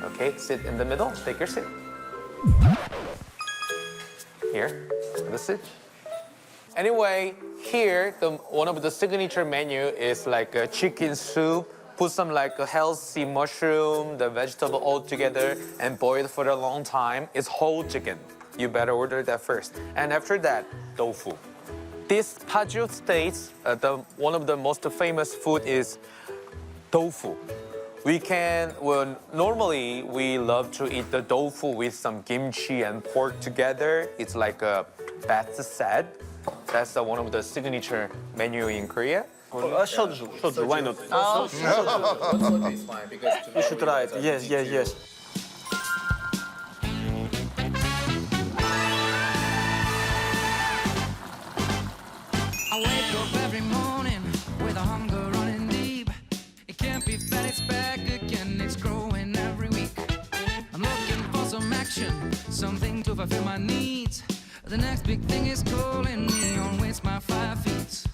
Okay, sit in the middle. Take your seat. Here, have a seat. Anyway, here, one of the signature menu is like a chicken soup. Put some like a healthy mushroom, the vegetable all together, and boil it for a long time. It's whole chicken. You better order that first. And after that, tofu. This Paju States, one of the most famous food is tofu. Normally we love to eat the tofu with some kimchi and pork together. It's like a best set. That's one of the signature menu in Korea. Shoju, why not? Soju is fine because You should try it. Yes. I wake up every morning with a hunger running deep. It can't be fed, it's back again, it's growing every week. I'm looking for some action, something to fulfill my needs. The next big thing is calling me on which my 5 feet.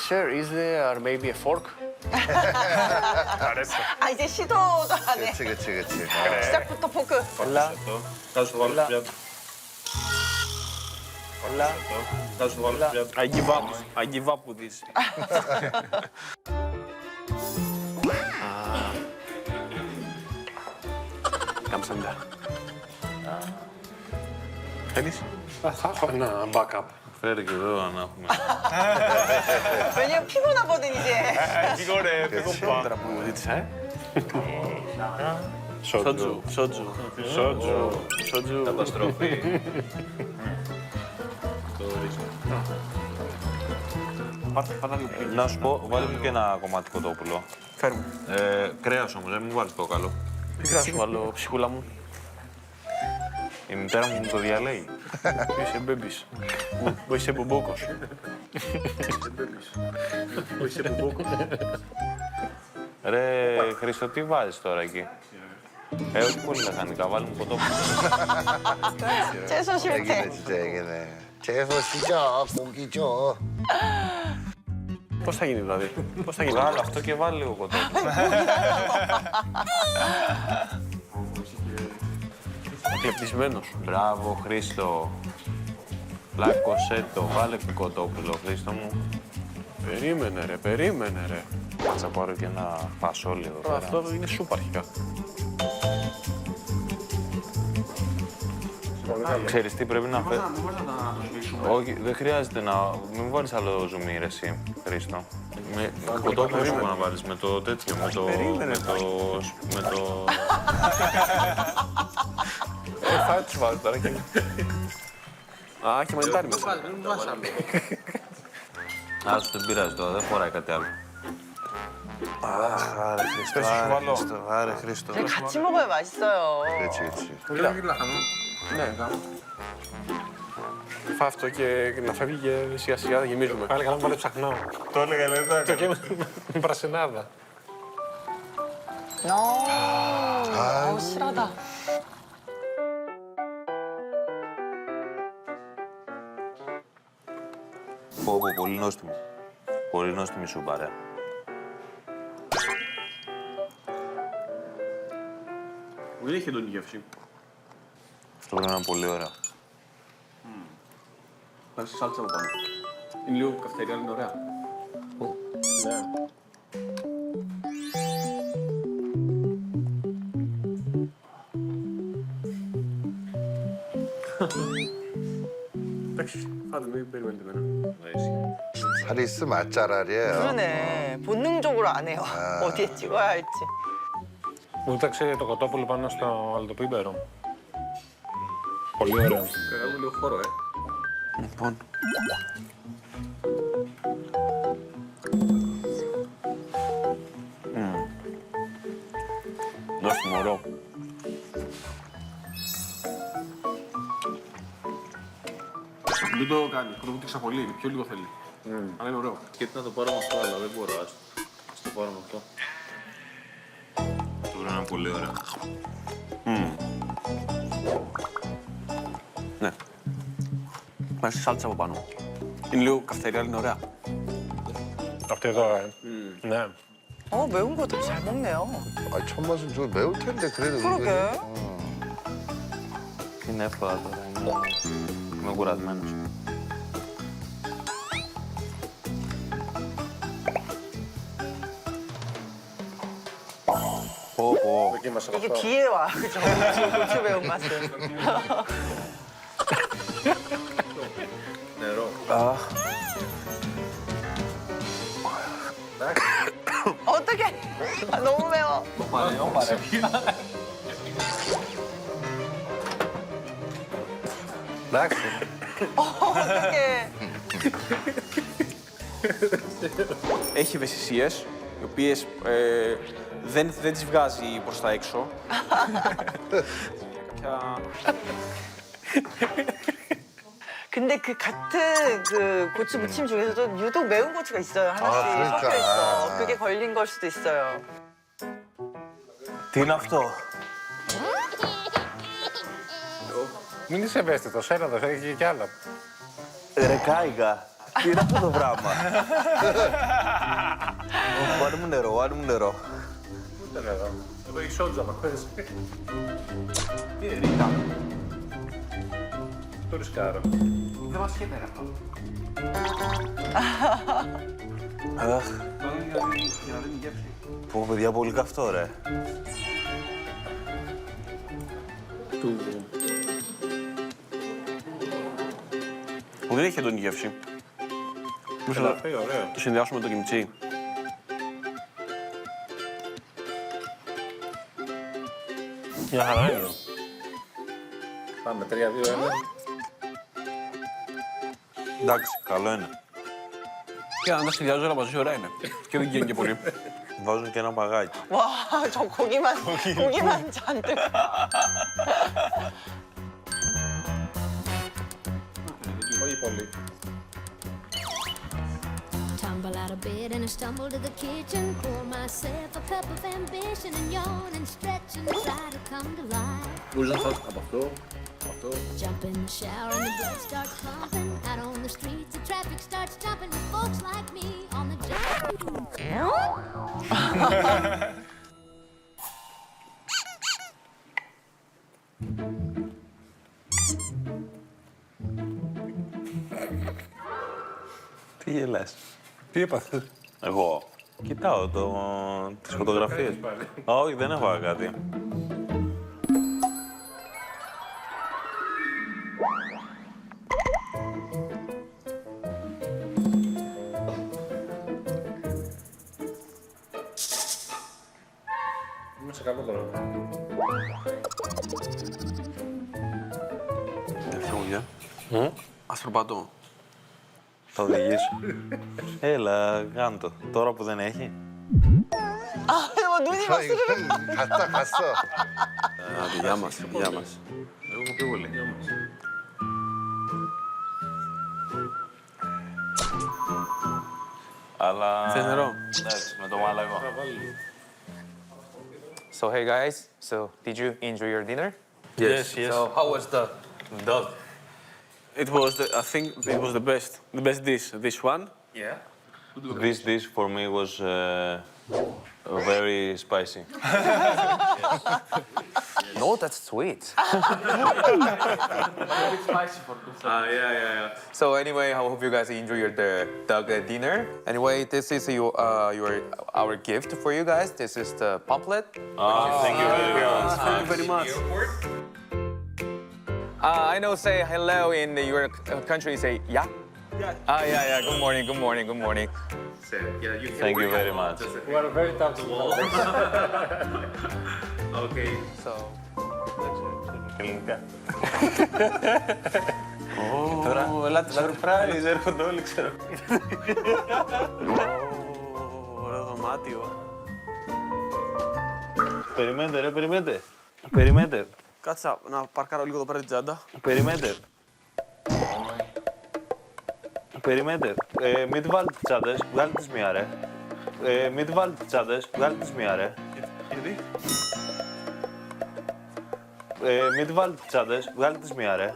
Sir, is there maybe a fork? 아 이제 시도도 안 해. 그치. 시작부터 포크. Όλα. Θα σου το βάλω στο πιάτο. Όλα. Θα σου το βάλω στο πιάτο. I give up with this. Κάμψαντα. Θέλεις? Θα έχω ένα backup. Φέρε και εδώ αν έχουμε. 왜냐면 피곤하거든 이제. Σίγουρε, Τώρα που μου ζήτησα, Σότζου. Καταστροφή. Πάρε λίγο πιο. Να σου πω, βάλε μου και ένα κομμάτι κοτόπουλο. Φέρ μου. Κρέας όμως, δεν μου βάλεις το καλό. Τι κράσου βάλω, ψυχούλα μου. Η μητέρα μου το διαλέγει. Είσαι μπέμπης. Είσαι μπομπόκος. Είσαι μπομπόκος. Ρε Χρήστο, τι βάζεις τώρα εκεί? Όχι πολύ λαχανικά, βάλε μου κοτόπουλο. 채소 실패. έγινε. 채소시죠, 고기죠. Πώς θα γίνει δηλαδή, πώς θα γίνει? Βγάλε αυτό και βάλε λίγο κοτόπουλο. Κλεπτισμένος. Μπράβο Χρήστο. Πλάκωσέ το, βάλε κοτόπουλο Χρήστο μου. Περίμενε ρε. Θα πάρω και ένα φασόλι εδώ πέρα. Αυτό είναι σούπα αρχικά. Ξέρεις τι πρέπει να φέρει. Όχι, δεν χρειάζεται να... Μην βάλεις άλλο ζουμί ρε εσύ, Χρήστο. Με κοτόπουλο σου να βάλεις, με το τέτοιο, με το... Θα τους βάζω τώρα και... Α, και μανιτάρι μέσα. Άσου, δεν πειράζει τώρα, δεν φοράει κάτι άλλο. Άρε Χρήστο, άρε Χρήστο. 같이 먹어야 맛있어요. 그렇지. Ναι. Φά' αυτό και να φεύγει και σιγά σιγά γεμίζουμε. Πάλι καλά μου βάλε ψαχνάω. Το έλεγα, λέει, το Το και με πρασινάδα. 아우 실하다. Πω, πολύ νόστιμο. Πολύ νόστιμη σούπα, ρε. Δεν έχει έντονη γεύση. Αυτό πρέπει να είναι πολύ ωραίο. Βάζεις σάλτσα από πάνω. Είναι λίγο καυτεριά, είναι ωραία. Ναι. Εντάξει, φάτε, μην περιμένετε εμένα. 하리스 맛잘알이에요. 그러네. 본능적으로 안 해요. 어디에 찍어야 할지. Μου έταξε το κοτόπουλο πάνω στο αλτοπίπερο. Πολύ ωραίο. Κρατάμε λίγο χώρο, Λοιπόν. Νόστιμο, ωραίο. Μην το κάνει, το βούτυξα πολύ, πιο λίγο θέλει. Αλλά είναι ωραίο. Σκέφτε να το πάρω με αυτό, αλλά δεν μπορώ. Ας το πάρω με αυτό. Αυτό πρέπει να είναι πολύ ωραία. Ναι. Μ' αρέσει η σάλτσα από πάνω. Είναι λίγο καυτερία, αλλά είναι ωραία. Αυτή εδώ, Ναι. 매운 거 되게 잘 먹네요. 아, 첫 맛은 좀 매울 텐데 그래도 은근히. 그러게. Είναι εύκολα τώρα. Είμαι κουρασμένος. Πω, πω. Δοκίμασα 이게 αυτό. 뒤에 와, 그죠? 고추 매운 맛은. Νερό. 어떡해. 아, 너무 매워. Εντάξει. 어떡해. Έχει ευαισθησίες, οι οποίες δεν τις βγάζει προς τα έξω. κάποια... 근데 그 같은 그 고추 무침 중에서도 유독 매운 고추가 있어요. 하나씩 그러니까. 섞여 있어. 그게 걸린 걸 수도 있어요. Τι είναι αυτό? Μην είσαι ευαίσθητος, έλα εδώ, έχει και άλλα. Ρε Κάιγα, τι είναι αυτό το πράγμα? Βάλε μου νερό, βάλε μου νερό. Ούτε εδώ. Εδώ έχει σότζα, μα πες. Το ρισκάρω. Δεν μας σχέδερα αυτό. Αχ, Για να δίνει γεύση. πω παιδιά, πολύ καυτό ρε. Δεν έχει έντονη γεύση. Μήπως θα Ωραίο. το συνδυάσουμε με το κιμτσί. Μια χαρά είναι. Πάμε, 3-2-1. Εντάξει, καλό είναι. Και αν τα συνδυάζω όλα μαζί, ωραία είναι. Και δεν γίνει και πολύ. Βάζουν και ένα παγάκι. 와, 저 고기만 잔뜩. Όχι πολύ. Tumble out of bed and I stumble to the kitchen. Pour myself a cup of ambition and yawn and stretch and try to come to life. Μπορείς να φας από αυτό, από αυτό. Jump in the shower and the blood starts pumping. Out on the streets the traffic starts jumping with folks like me on the job. Τι γελάς? Τι έπαθες? Εγώ κοιτάω τις φωτογραφίες. Όχι, δεν έχω κάτι. Είμαι σε καλό δρόμο. Ας περπατώ. Θα οδηγήσω. Έλα, κάνε το. Τώρα που δεν έχει. 아, 눈이 막 갔다 갔어. Άντε, γεια μας, γεια μας. Εγώ έχω πιο πολύ. Αλλά... Θες νερό? Εντάξει, με το μάλα εγώ. So hey guys, so did you enjoy your dinner? Yes, yes. So how was the dog? It was I think it was the best dish. This one. Yeah. This dish for me was very spicy. No, that's sweet. Yeah. So anyway, I hope you guys enjoy your dog dinner. Anyway, this is our gift for you guys. This is the pamphlet. Thank you very much. Thank you very much. I know say hello in your country. Say yeah. Yeah. Good morning. Good morning. Thank you very much. You are very touching. Okay. So. Ελληνικά. Τώρα, ελάτε, Surprise, έρχονται όλοι, ξέρω. ωραίο δωμάτιο. Περιμένετε, ρε, περιμένετε. Περιμένετε. Κάτσα να παρκάρω λίγο εδώ πέρα την τσάντα. Περιμένετε. Περιμένετε. Μην τη βάλετε τις τσάντες, βγάλτε τις μία, ρε. Μην τη βάλετε τις τσάντες, βγάλτε τις μία, ρε. Γιατί? Μην τη βάλετε τις τσάντες, βγάλτε τις μία ρε.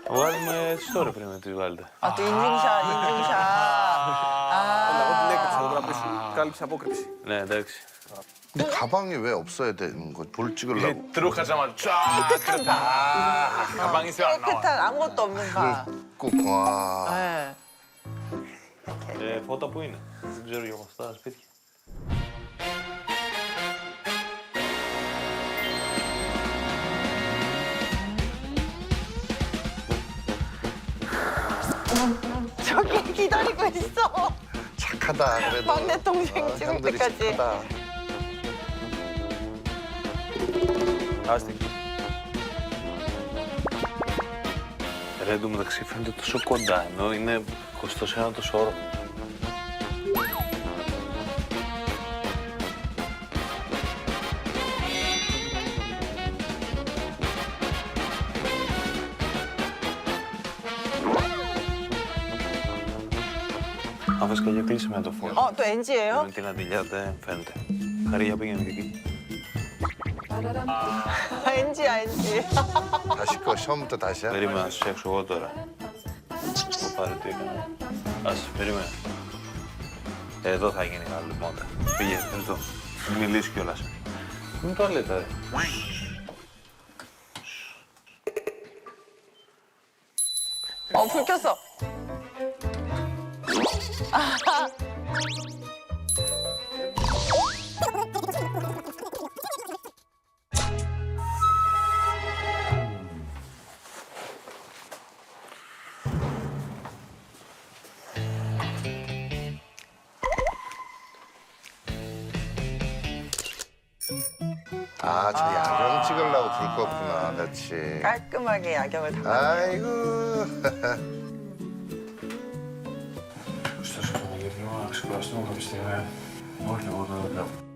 Βγάλουμε τις τώρα πριν να τις βάλετε. 아, 또 인증샷, 인증샷. Έλα, εγώ την έκρυψα εδώ πέρα πίσω. Κάλυψε απόκρυψη. Ναι, εντάξει. 근데 가방이 왜 없어야 되는 거? 돌 찍으려고. 들어가자마자 쫙 그렇다. 가방이 있어야 안 나와. 깨끗한 아무것도 없는 방. 꼭 와. 네. Φώτα πού είναι, δεν ξέρω για αυτά σπίτια. 저기 기다리고 있어. 착하다 그래도. 막내 동생 찍을 형들이 때까지. 착하다. Άστη. Ρε, εντωμεταξύ φαίνεται τόσο κοντά, ενώ είναι 29ος όροφος. Αν θες και κλείσε με το φως. 또 NG예요? Με την αντιλιά δεν φαίνεται. Χαρία πήγαινε και εκεί. NG야, NG. 다시 거 처음부터 다시야? Περίμενα να σου φτιάξω εγώ τώρα. Θα πάρει τι έκανα. Ας, περίμενα. Εδώ θα γίνει άλλο μόντα. Πήγε, εδώ. Μιλήσει κιόλας. Μην το λέτε, ρε. 불 켰어. 아, 저 야경 찍으려고 불 껐구나, 그렇지. 깔끔하게 야경을 다. 아이고. Στο σκηνογυρνό, να ξεκουραστούμε κάποια στιγμή. Όχι, εγώ δεν το βλέπω.